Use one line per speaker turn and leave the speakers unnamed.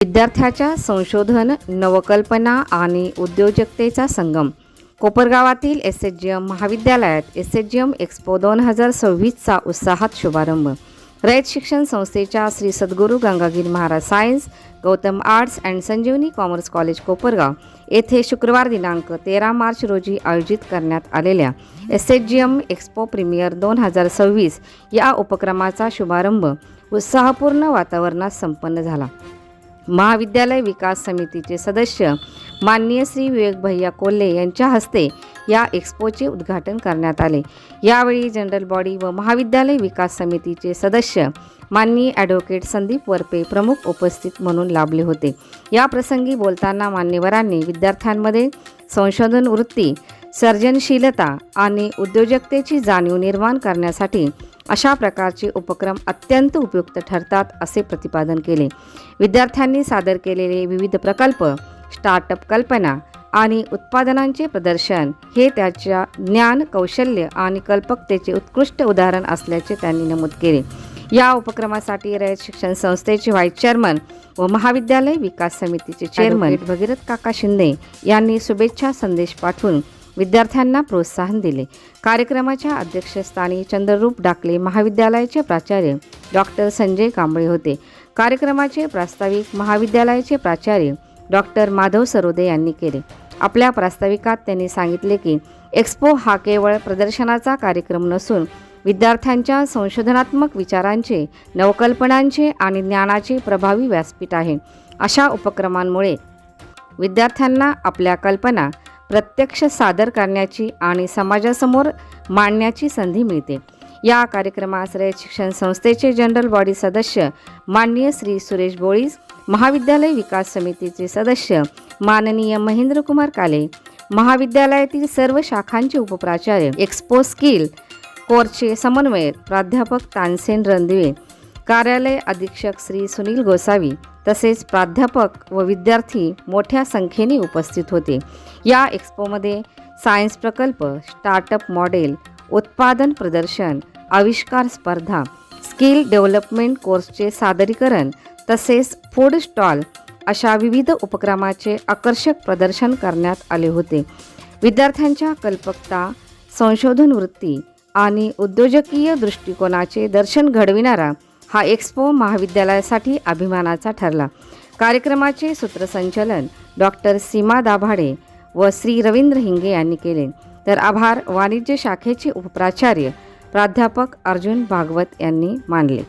विद्यार्थ्याच्या संशोधन, नवकल्पना आणि उद्योजकतेचा संगम. कोपरगावातील एसएचजीएम महाविद्यालयात एसएचजीएम एक्स्पो 2026चा उत्साहात शुभारंभ. रयत शिक्षण संस्थेच्या Shri Sadguru Gangagir Maharaj science, Gautam arts and Sanjivani commerce college Kopargaon येथे शुक्रवार दिनांक 13 मार्च रोजी आयोजित करण्यात आलेल्या एसएचजीएम एक्स्पो प्रीमियर 2026 या उपक्रमाचा शुभारंभ उत्साहपूर्ण वातावरणात संपन्न झाला. महाविद्यालय विकास समितीचे सदस्य माननीय श्री विवेक भैया कोल्हे यांच्या हस्ते या एक्स्पोचे उद्घाटन करण्यात आले. यावेळी जनरल बॉडी व महाविद्यालय विकास समितीचे सदस्य माननीय ॲडव्होकेट संदीप वरपे प्रमुख उपस्थित म्हणून लाभले होते. या प्रसंगी बोलताना मान्यवरांनी विद्यार्थ्यांमध्ये संशोधन वृत्ती, सर्जनशीलता आणि उद्योजकतेची जाणीव निर्माण करण्यासाठी अशा प्रकारचे उपक्रम अत्यंत उपयुक्त ठरतात असे प्रतिपादन केले. विद्यार्थ्यांनी सादर केलेले विविध प्रकल्प, स्टार्टअप कल्पना आणि उत्पादनांचे प्रदर्शन हे त्याच्या ज्ञान, कौशल्य आणि कल्पकतेचे उत्कृष्ट उदाहरण असल्याचे त्यांनी नमूद केले. या उपक्रमासाठी रयत शिक्षण संस्थेचे व्हाईस चेअरमन व महाविद्यालय विकास समितीचे चेअरमन भगीरथ काका शिंदे यांनी शुभेच्छा संदेश पाठवून विद्यार्थ्यांना प्रोत्साहन दिले. कार्यक्रमाच्या अध्यक्षस्थानी चंद्ररूप डाकले महाविद्यालयाचे प्राचार्य डॉक्टर संजय कांबळे होते. कार्यक्रमाचे प्रास्ताविक महाविद्यालयाचे प्राचार्य डॉक्टर माधव सरोदे यांनी केले. आपल्या प्रास्ताविकात त्यांनी सांगितले की एक्स्पो हा केवळ प्रदर्शनाचा कार्यक्रम नसून विद्यार्थ्यांच्या संशोधनात्मक विचारांचे, नवकल्पनांचे आणि ज्ञानाचे प्रभावी व्यासपीठ आहे. अशा उपक्रमांमुळे विद्यार्थ्यांना आपल्या कल्पना प्रत्यक्ष सादर करण्याची आणि समाजासमोर मांडण्याची संधी मिळते. या कार्यक्रमास रयत शिक्षण संस्थेचे जनरल बॉडी सदस्य माननीय श्री सुरेश बोळीस, महाविद्यालय विकास समितीचे सदस्य माननीय महेंद्रकुमार काले, महाविद्यालयातील सर्व शाखांचे उपप्राचार्य, एक्स्पो स्किल कोर्सचे समन्वयक प्राध्यापक तानसेन रणदिवे, कार्यालय अधीक्षक श्री सुनील गोसावी तसेच प्राध्यापक व विद्यार्थी मोठ्या संख्येने उपस्थित होते. या एक्स्पोमध्ये सायन्स प्रकल्प, स्टार्टअप मॉडेल, उत्पादन प्रदर्शन, आविष्कार स्पर्धा, स्किल डेव्हलपमेंट कोर्सचे सादरीकरण तसेच फूड स्टॉल अशा विविध उपक्रमाचे आकर्षक प्रदर्शन करण्यात आले होते. विद्यार्थ्यांच्या कल्पकता, संशोधन वृत्ती आणि उद्योजकीय दृष्टिकोनाचे दर्शन घडविणारा हा एक्स्पो महाविद्यालयासाठी अभिमानाचा ठरला. कार्यक्रमाचे सूत्रसंचालन डॉक्टर सीमा दाभाडे व श्री रवींद्र हिंगे यांनी केले, तर आभार वाणिज्य शाखेचे उपप्राचार्य प्राध्यापक अर्जुन भागवत यांनी मानले.